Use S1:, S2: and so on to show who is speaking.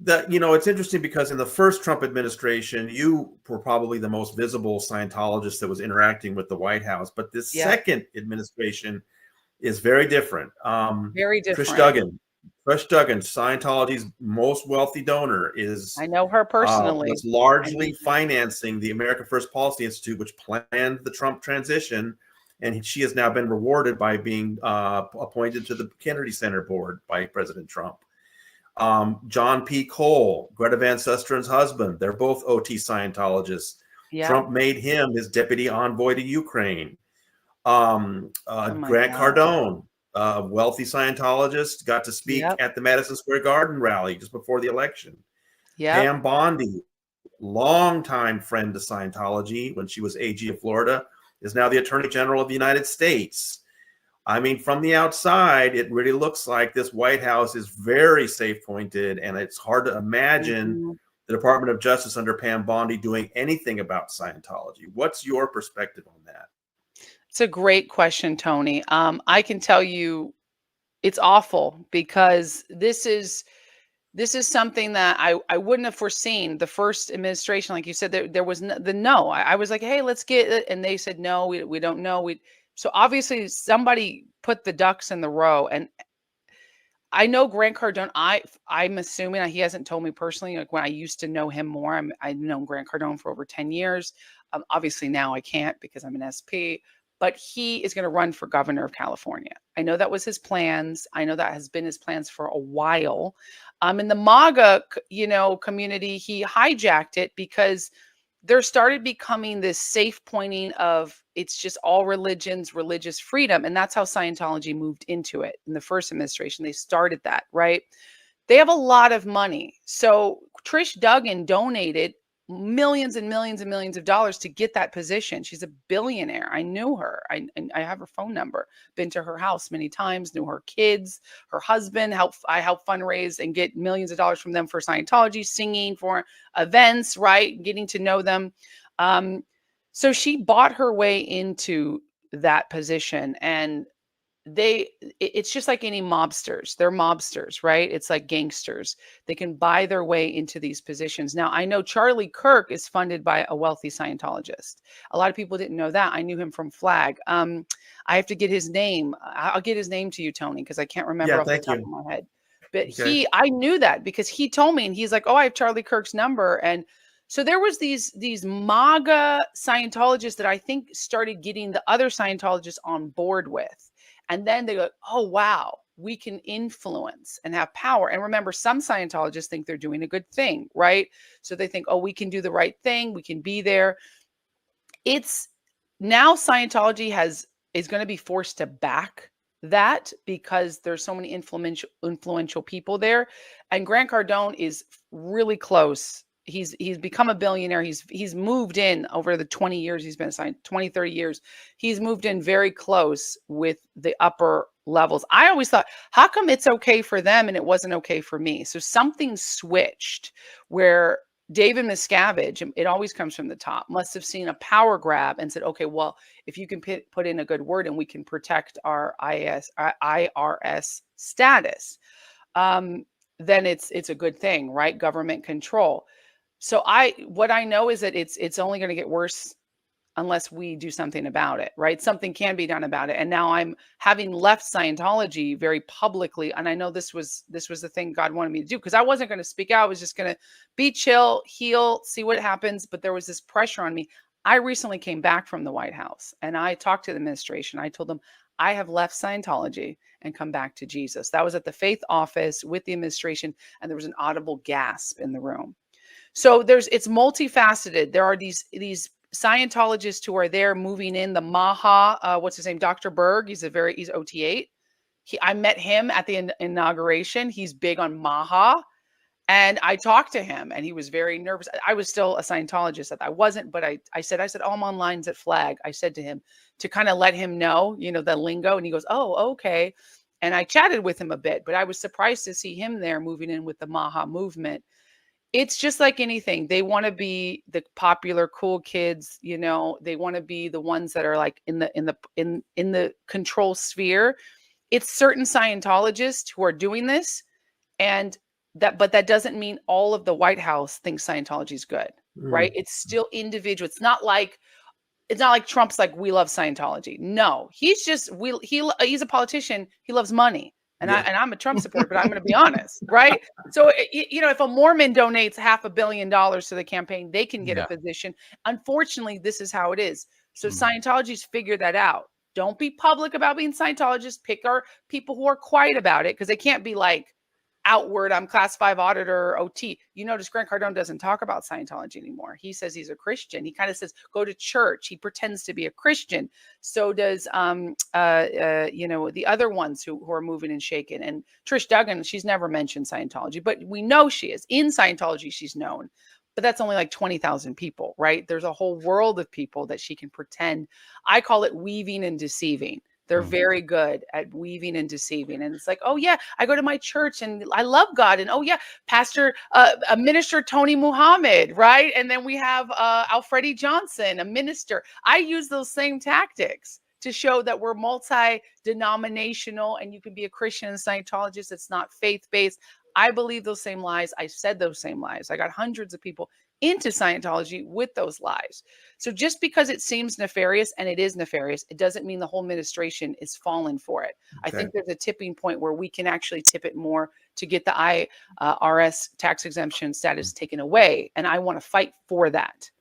S1: It's interesting because in the first Trump administration, you were probably the most visible Scientologist that was interacting with the White House. But this
S2: Yeah.
S1: second administration is very different.
S2: Very
S1: Trish
S2: different.
S1: Duggan, Scientology's most wealthy donor, is
S2: I know her personally.
S1: was largely financing the America First Policy Institute, which planned the Trump transition. And she has now been rewarded by being appointed to the Kennedy Center board by President Trump. John P. Cole, Greta Van Susteren's husband, they're both OT Scientologists.
S2: Yeah.
S1: Trump made him his deputy envoy to Ukraine. Grant
S2: God.
S1: Cardone, wealthy Scientologist, got to speak at the Madison Square Garden rally just before the election. Pam Bondi, longtime friend to Scientology when she was AG of Florida, is now the Attorney General of the United States. I mean, from the outside, it really looks like this White House is very safe-pointed, and it's hard to imagine the Department of Justice under Pam Bondi doing anything about Scientology. What's your perspective on that?
S2: It's a great question, Tony. I can tell you it's awful because this is something that I wouldn't have foreseen. The first administration, like you said, there was no. I was like, hey, let's get it. And they said, no, we don't know. So obviously somebody put the ducks in the row. And I know Grant Cardone, I'm assuming, he hasn't told me personally, like when I used to know him more, I've known Grant Cardone for over 10 years. Obviously now I can't because I'm an SP, but he is going to run for governor of California. I know that was his plans. I know that has been his plans for a while. In the MAGA, community, he hijacked it because there started becoming this safe pointing of it's just all religions, religious freedom. And that's how Scientology moved into it in the first administration. They started that, right? They have a lot of money. So Trish Duggan donated millions and millions and millions of dollars to get that position. She's a billionaire. I knew her. I have her phone number, been to her house many times, knew her kids, her husband. I helped fundraise and get millions of dollars from them for Scientology, singing for events, right? Getting to know them. So she bought her way into that position, and it's just like any mobsters. They're mobsters, right? It's like gangsters. They can buy their way into these positions. Now, I know Charlie Kirk is funded by a wealthy Scientologist. A lot of people didn't know that. I knew him from Flag. I have to get his name. I'll get his name to you, Tony, because I can't remember off the top of my head. But I knew that because he told me, and he's like, oh, I have Charlie Kirk's number. And so there was these MAGA Scientologists that I think started getting the other Scientologists on board with. And then they go, oh, wow, we can influence and have power. And remember, some Scientologists think they're doing a good thing, right? So they think, oh, we can do the right thing. We can be there. It's now Scientology is going to be forced to back that because there's so many influential people there. And Grant Cardone is really close. He's become a billionaire. He's moved in over the 20 years he's been assigned, 20, 30 years. He's moved in very close with the upper levels. I always thought, how come it's okay for them and it wasn't okay for me? So something switched where David Miscavige, it always comes from the top, must have seen a power grab and said, okay, well, if you can put in a good word and we can protect our IRS status, then it's a good thing, right? Government control. So what I know is that it's only going to get worse unless we do something about it, right? Something can be done about it. And now I'm having left Scientology very publicly. And I know this was the thing God wanted me to do because I wasn't going to speak out. I was just going to be chill, heal, see what happens. But there was this pressure on me. I recently came back from the White House and I talked to the administration. I told them I have left Scientology and come back to Jesus. That was at the faith office with the administration. And there was an audible gasp in the room. So it's multifaceted. There are these Scientologists who are there moving in the Maha, what's his name? Dr. Berg. He's OT8. I met him at the inauguration. He's big on Maha. And I talked to him and he was very nervous. I was still a Scientologist at that. I wasn't, but I said, oh, I'm on lines at Flag. I said to him to kind of let him know, the lingo. And he goes, oh, okay. And I chatted with him a bit, but I was surprised to see him there moving in with the Maha movement. It's just like anything. They want to be the popular, cool kids. They want to be the ones that are like in the control sphere. It's certain Scientologists who are doing this, and but that doesn't mean all of the White House thinks Scientology is good, right? It's still individual. It's not like Trump's like, we love Scientology. No, he's just he's a politician. He loves money. And I'm a Trump supporter, but I'm going to be honest, right? So, if a Mormon donates $500 million to the campaign, they can get a position. Unfortunately, this is how it is. So Scientology's figured that out. Don't be public about being Scientologist. Pick our people who are quiet about it, because they can't be like outward, I'm class 5 auditor, OT. You notice Grant Cardone doesn't talk about Scientology anymore. He says he's a Christian. He kind of says, go to church. He pretends to be a Christian. So does, the other ones who are moving and shaking. And Trish Duggan, she's never mentioned Scientology, but we know she is. In Scientology, she's known. But that's only like 20,000 people, right? There's a whole world of people that she can pretend. I call it weaving and deceiving. They're very good at weaving and deceiving. And it's like, oh yeah, I go to my church and I love God. And oh yeah, Pastor, Minister Tony Muhammad, right? And then we have Alfredi Johnson, a minister. I use those same tactics to show that we're multi-denominational and you can be a Christian and Scientologist. It's not faith-based. I believe those same lies. I said those same lies. I got hundreds of people into Scientology with those lies. So just because it seems nefarious, and it is nefarious, it doesn't mean the whole administration is falling for it. Okay. I think there's a tipping point where we can actually tip it more to get the IRS tax exemption status taken away. And I want to fight for that.